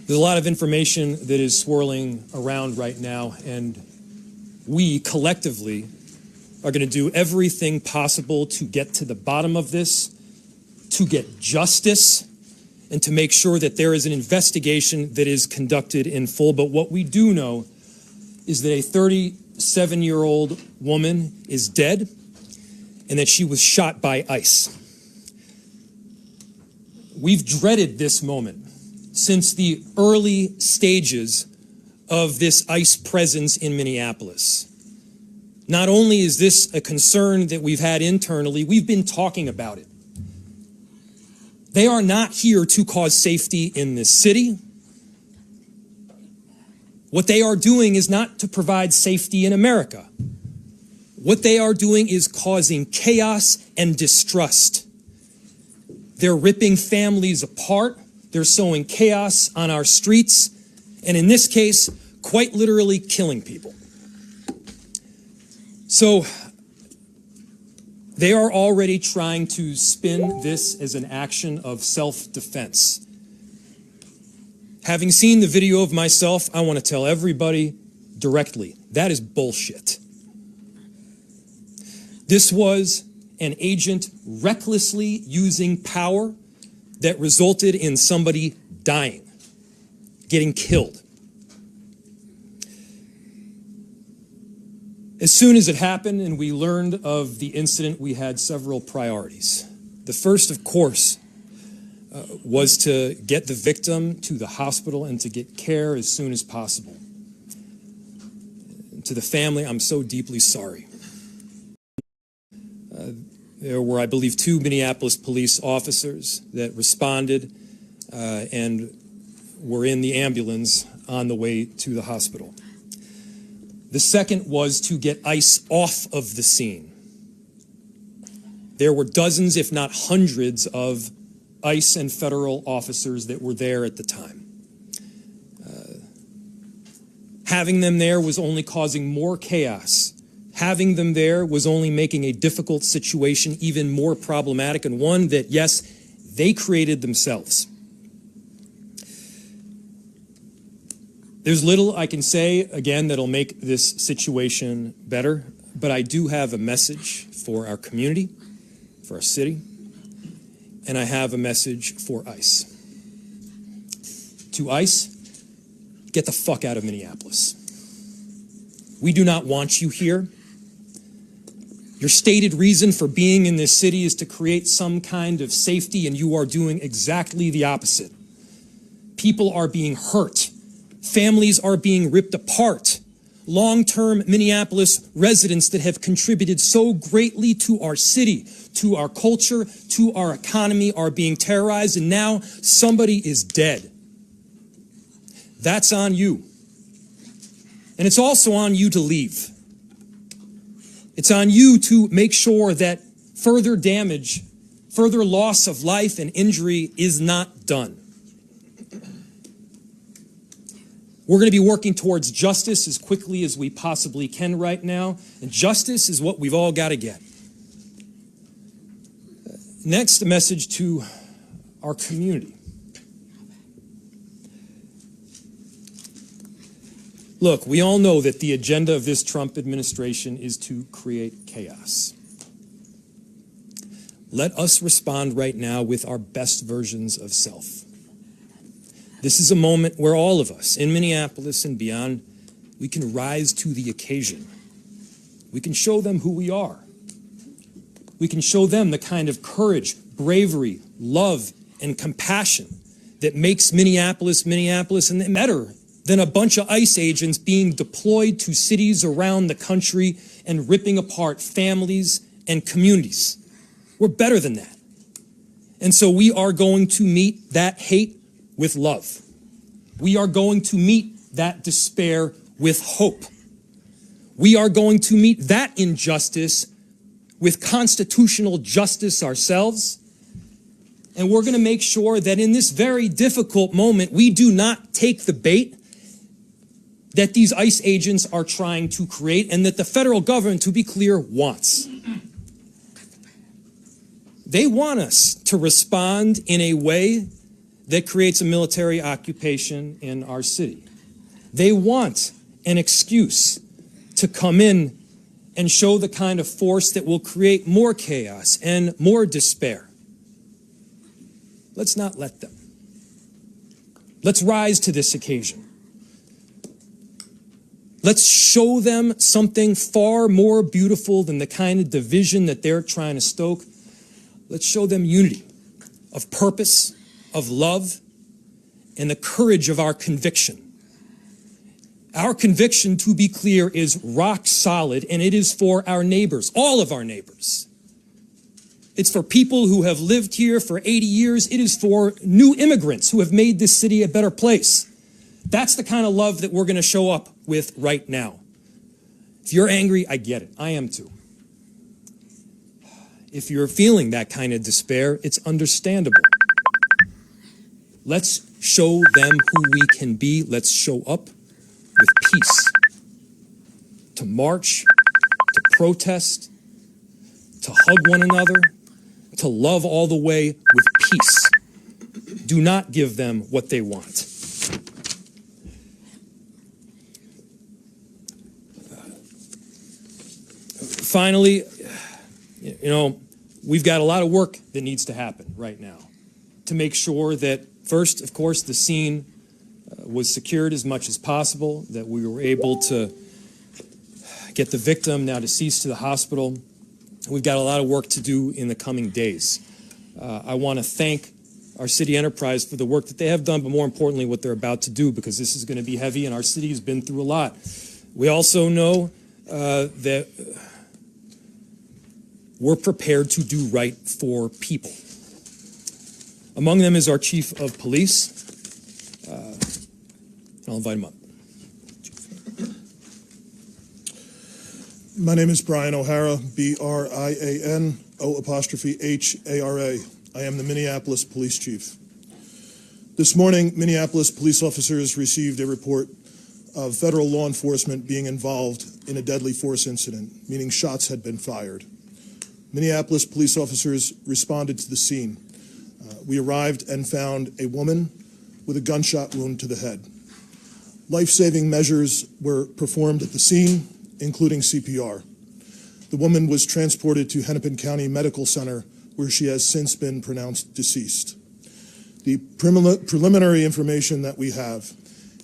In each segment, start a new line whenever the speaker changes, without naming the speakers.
There's a lot of information that is swirling around right now, and we collectively are going to do everything possible to get to the bottom of this, to get justice, and to make sure that there is an investigation that is conducted in full. But what we do know is that a 37-year-old woman is dead and that she was shot by ICE. We've dreaded this moment since the early stages of this ICE presence in Minneapolis. Not only is this a concern that we've had internally, we've been talking about it. They are not here to cause safety in this city. What they are doing is not to provide safety in America. What they are doing is causing chaos and distrust. They're ripping families apart. They're sowing chaos on our streets, and in this case, quite literally killing people. So they are already trying to spin this as an action of self-defense. Having seen the video of myself, I want to tell everybody directly, that is bullshit. This was an agent recklessly using power that resulted in somebody dying, getting killed. As soon as it happened and we learned of the incident, we had several priorities. The first, of course, was to get the victim to the hospital and to get care as soon as possible. To the family, I'm so deeply sorry. There were, I believe, 2 Minneapolis police officers that responded and were in the ambulance on the way to the hospital. The second was to get ICE off of the scene. There were dozens, if not hundreds, of ICE and federal officers that were there at the time. Having them there was only causing more chaos. Having them there was only making a difficult situation even more problematic, and one that, yes, they created themselves. There's little I can say, again, that'll make this situation better, but I do have a message for our community, for our city, and I have a message for ICE. To ICE, get the fuck out of Minneapolis. We do not want you here. Your stated reason for being in this city is to create some kind of safety, and you are doing exactly the opposite. People are being hurt. Families are being ripped apart. Long-term Minneapolis residents that have contributed so greatly to our city, to our culture, to our economy are being terrorized, and now somebody is dead. That's on you. And it's also on you to leave. It's on you to make sure that further damage, further loss of life and injury is not done. We're going to be working towards justice as quickly as we possibly can right now, and justice is what we've all got to get. Next, a message to our community. Look, we all know that the agenda of this Trump administration is to create chaos. Let us respond right now with our best versions of self. This is a moment where all of us in Minneapolis and beyond, we can rise to the occasion. We can show them who we are. We can show them the kind of courage, bravery, love, and compassion that makes Minneapolis, Minneapolis, and better than a bunch of ICE agents being deployed to cities around the country and ripping apart families and communities. We're better than that. And so we are going to meet that hate with love. We are going to meet that despair with hope. We are going to meet that injustice with constitutional justice ourselves. And we're going to make sure that in this very difficult moment, we do not take the bait that these ICE agents are trying to create and that the federal government, to be clear, wants. They want us to respond in a way that creates a military occupation in our city. They want an excuse to come in and show the kind of force that will create more chaos and more despair. Let's not let them. Let's rise to this occasion. Let's show them something far more beautiful than the kind of division that they're trying to stoke. Let's show them unity of purpose, of love, and the courage of our conviction. Our conviction, to be clear, is rock solid, and it is for our neighbors, all of our neighbors. It's for people who have lived here for 80 years. It is for new immigrants who have made this city a better place. That's the kind of love that we're going to show up with right now. If you're angry, I get it. I am too. If you're feeling that kind of despair, it's understandable. Let's show them who we can be. Let's show up with peace. To march, to protest, to hug one another, to love all the way with peace. Do not give them what they want. Finally, we've got a lot of work that needs to happen right now to make sure that, first, of course, the scene was secured as much as possible, that we were able to get the victim, now deceased, to the hospital. We've got a lot of work to do in the coming days. I want to thank our city enterprise for the work that they have done, but more importantly, what they're about to do, because this is going to be heavy, and our city has been through a lot. We also know that we're prepared to do right for people. Among them is our chief of police. I'll invite him up.
My name is Brian O'Hara, B-R-I-A-N-O''Hara. I am the Minneapolis Police Chief. This morning, Minneapolis police officers received a report of federal law enforcement being involved in a deadly force incident, meaning shots had been fired. Minneapolis police officers responded to the scene. We arrived and found a woman with a gunshot wound to the head. Life-saving measures were performed at the scene, including CPR. The woman was transported to Hennepin County Medical Center, where she has since been pronounced deceased. The preliminary information that we have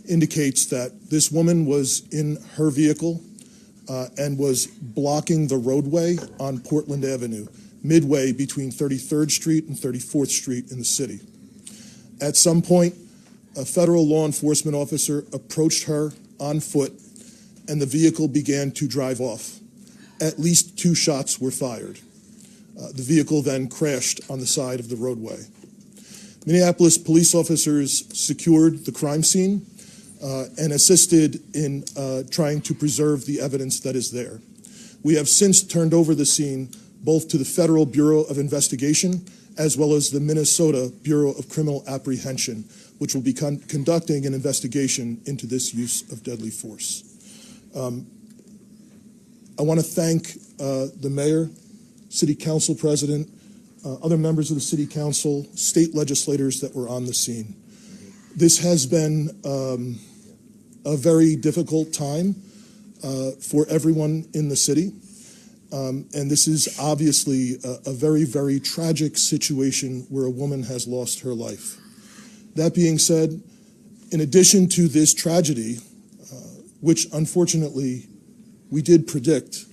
indicates that this woman was in her vehicle and was blocking the roadway on Portland Avenue, midway between 33rd Street and 34th Street in the city. At some point, a federal law enforcement officer approached her on foot, and the vehicle began to drive off. At least 2 shots were fired. The vehicle then crashed on the side of the roadway. Minneapolis police officers secured the crime scene and assisted in trying to preserve the evidence that is there. We have since turned over the scene both to the Federal Bureau of Investigation as well as the Minnesota Bureau of Criminal Apprehension, which will be conducting an investigation into this use of deadly force. I want to thank the mayor, city council president, other members of the city council, state legislators that were on the scene. This has been a very difficult time for everyone in the city. And this is obviously a very, very tragic situation where a woman has lost her life. That being said, in addition to this tragedy, which unfortunately we did predict,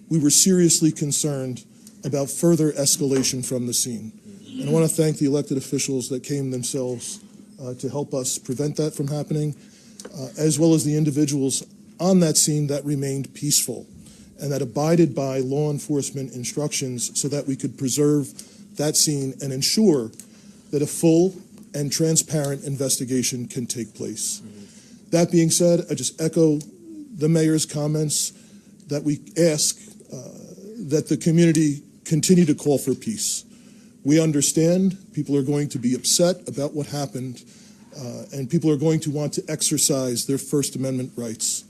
we were seriously concerned about further escalation from the scene. And I want to thank the elected officials that came themselves to help us prevent that from happening, as well as the individuals on that scene that remained peaceful and that abided by law enforcement instructions so that we could preserve that scene and ensure that a full and transparent investigation can take place. That being said, I just echo the mayor's comments that we ask that the community continue to call for peace. We understand people are going to be upset about what happened, and people are going to want to exercise their First Amendment rights.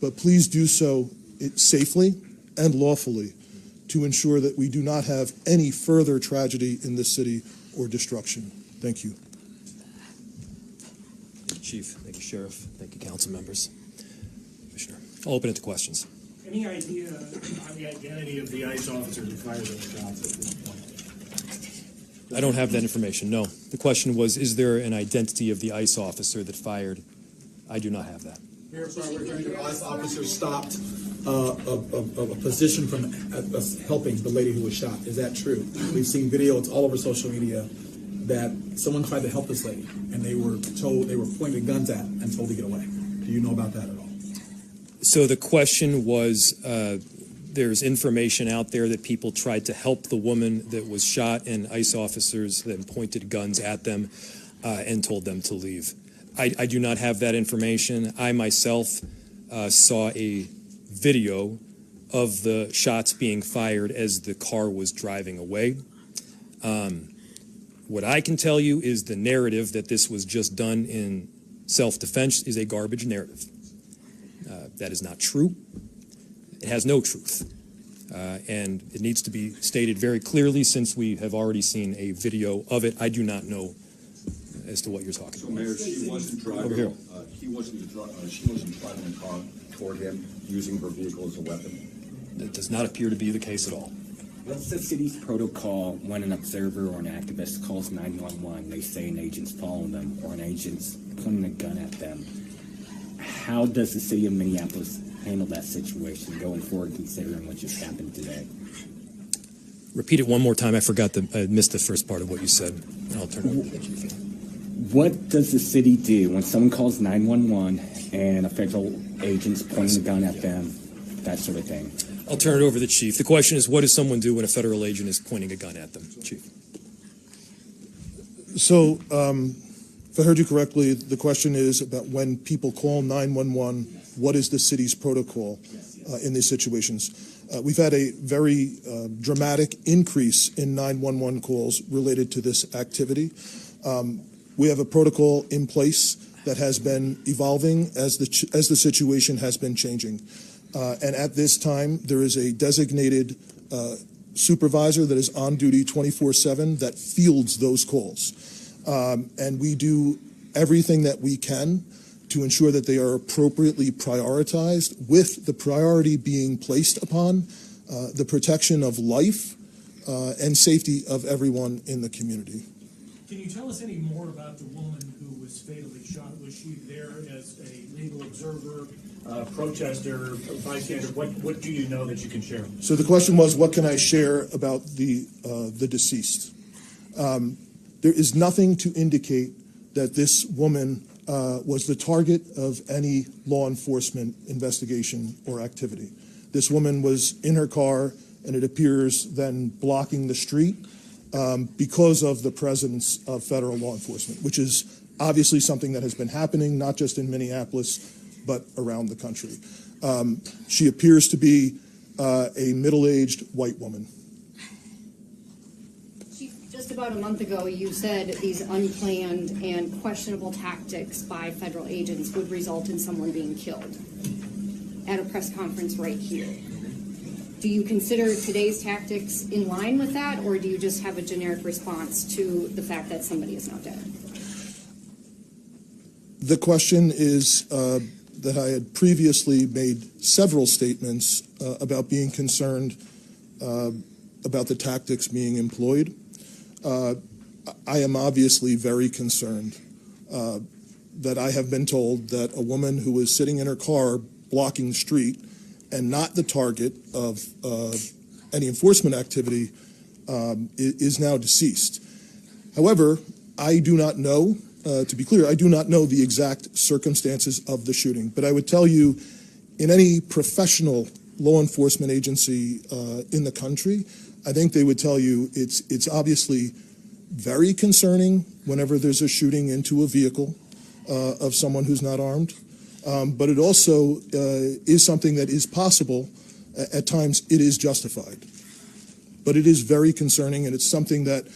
But please do so safely and lawfully. to ensure that we do not have any further tragedy in this city or destruction. Thank you.
Chief, thank you, Sheriff. Thank you, council members. Commissioner, I'll open it to questions.
Any idea on the identity of the ICE officer who fired those shots at this point?
I don't have that information, no. The question was, is there an identity of the ICE officer that fired? I do not have that.
Mayor, sorry, we're hearing the ICE officer stopped a position from helping the lady who was shot. Is that true? We've seen video, it's all over social media, that someone tried to help this lady, and they were pointing guns at and told to get away. Do you know about that at all?
So the question was, there's information out there that people tried to help the woman that was shot, and ICE officers then pointed guns at them and told them to leave. I do not have that information. I myself saw a video of the shots being fired as the car was driving away. What I can tell you is the narrative that this was just done in self-defense is a garbage narrative. That is not true. It has no truth. And it needs to be stated very clearly, since we have already seen a video of it. I do not know as to what you're talking about.
Mayor, she wasn't driving.
Over here.
She wasn't driving a car toward him, using her vehicle as a weapon.
That does not appear to be the case at all.
What's the city's protocol when an observer or an activist calls 911? They say an agent's following them or an agent's pointing a gun at them. How does the city of Minneapolis handle that situation going forward, considering what just happened today?
Repeat it one more time. I missed the first part of what you said. I'll turn it over to the chief.
What does the city do when someone calls 911 and a federal agent's pointing a gun at them, that sort of thing?
I'll turn it over to the chief. The question is, what does someone do when a federal agent is pointing a gun at them? Chief.
So, if I heard you correctly, the question is about when people call 911, what is the city's protocol in these situations? We've had a very dramatic increase in 911 calls related to this activity. We have a protocol in place that has been evolving as the situation has been changing. And at this time, there is a designated supervisor that is on duty 24/7 that fields those calls. And we do everything that we can to ensure that they are appropriately prioritized, with the priority being placed upon the protection of life and safety of everyone in the community.
Can you tell us any more about the woman who was fatally shot? Was she there as a legal observer, protester, bystander? What do you know that you can share?
So the question was, what can I share about the deceased? There is nothing to indicate that this woman was the target of any law enforcement investigation or activity. This woman was in her car, and it appears then blocking the street because of the presence of federal law enforcement, which is obviously something that has been happening not just in Minneapolis, but around the country. She appears to be a middle-aged white woman.
Chief, just about a month ago, you said these unplanned and questionable tactics by federal agents would result in someone being killed at a press conference right here. Do you consider today's tactics in line with that, or do you just have a generic response to the fact that somebody is now dead?
The question is that I had previously made several statements about being concerned about the tactics being employed. I am obviously very concerned that I have been told that a woman who was sitting in her car blocking the street and not the target of any enforcement activity is now deceased. However, I do not know, to be clear, I do not know the exact circumstances of the shooting, but I would tell you, in any professional law enforcement agency in the country, I think they would tell you it's obviously very concerning whenever there's a shooting into a vehicle of someone who's not armed. But it also is something that is possible. At times, it is justified. But it is very concerning, and it's something that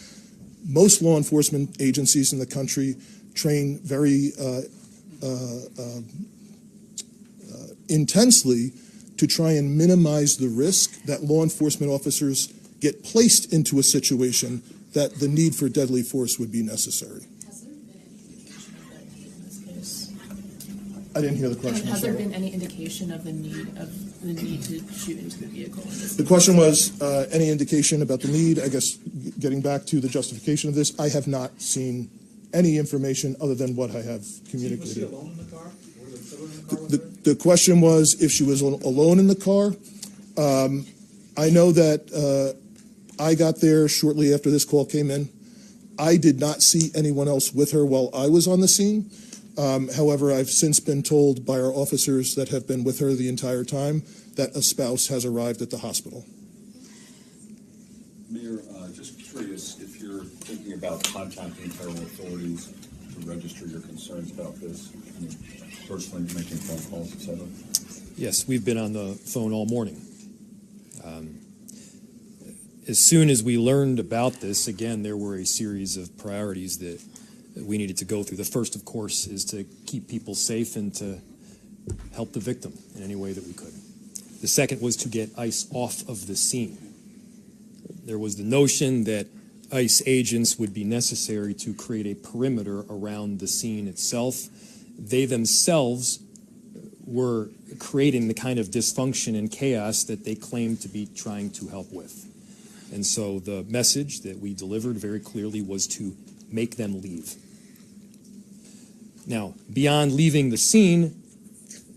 most law enforcement agencies in the country train very intensely to try and minimize the risk that law enforcement officers get placed into a situation that the need for deadly force would be necessary. I didn't hear the question.
Has there been any indication of the need to shoot into the vehicle?
The question was any indication about the need. I guess getting back to the justification of this, I have not seen any information other than what I have communicated.
Was she alone in the car? Were there children in the car with her?
The question was if she was alone in the car. I know that I got there shortly after this call came in. I did not see anyone else with her while I was on the scene. However, I've since been told by our officers that have been with her the entire time that a spouse has arrived at the hospital.
Mayor, just curious if you're thinking about contacting federal authorities to register your concerns about this, personally making phone calls, etc.
Yes, we've been on the phone all morning. As soon as we learned about this, again, there were a series of priorities that we needed to go through. The first, of course, is to keep people safe and to help the victim in any way that we could. The second was to get ICE off of the scene. There was the notion that ICE agents would be necessary to create a perimeter around the scene itself. They themselves were creating the kind of dysfunction and chaos that they claimed to be trying to help with. And so the message that we delivered very clearly was to make them leave. Now, beyond leaving the scene,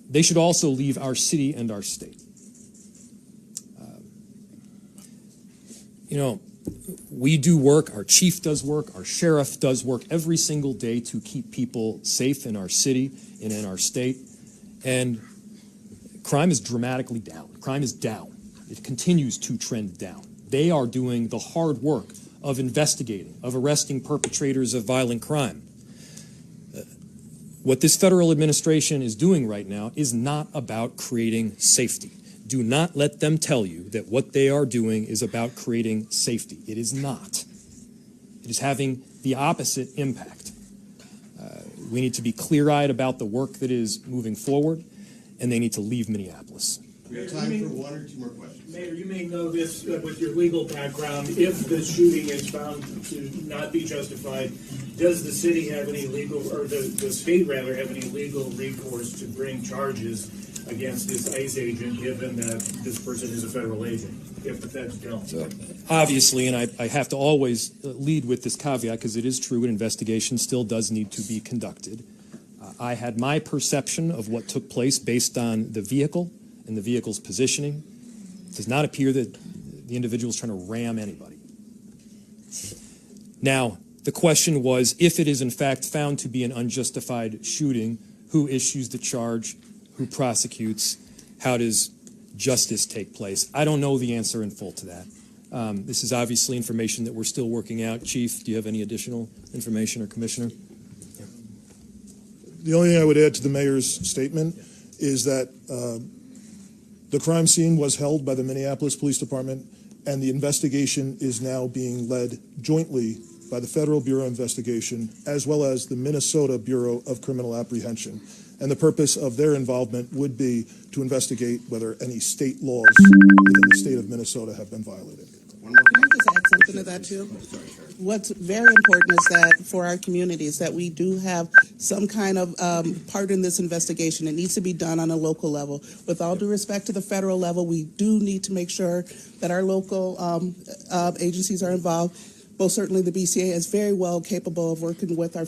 they should also leave our city and our state. We do work, our chief does work, our sheriff does work every single day to keep people safe in our city and in our state. And crime is dramatically down. Crime is down. It continues to trend down. They are doing the hard work of investigating, of arresting perpetrators of violent crime. What this federal administration is doing right now is not about creating safety. Do not let them tell you that what they are doing is about creating safety. It is not. It is having the opposite impact. We need to be clear-eyed about the work that is moving forward, and they need to leave Minneapolis.
We have time for one or two more questions.
Mayor, you may know this with your legal background. If the shooting is found to not be justified, does the city have any legal, or the state rather, have any legal recourse to bring charges against this ICE agent, given that this person is a federal agent, if the feds don't?
So, obviously, and I have to always lead with this caveat because it is true, an investigation still does need to be conducted. I had my perception of what took place based on the vehicle and the vehicle's positioning. It does not appear that the individual is trying to ram anybody. Now, the question was, if it is in fact found to be an unjustified shooting, who issues the charge, who prosecutes, how does justice take place? I don't know the answer in full to that. This is obviously information that we're still working out. Chief, do you have any additional information, or Commissioner?
The only thing I would add to the mayor's statement is that the crime scene was held by the Minneapolis Police Department, and the investigation is now being led jointly by the Federal Bureau of Investigation as well as the Minnesota Bureau of Criminal Apprehension. And the purpose of their involvement would be to investigate whether any state laws within the state of Minnesota have been violated.
One more
Can I just add something to that too? What's very important is that for our communities that we do have some kind of part in this investigation. It needs to be done on a local level. With all due respect to the federal level, we do need to make sure that our local agencies are involved. Most certainly the BCA is very well capable of working with our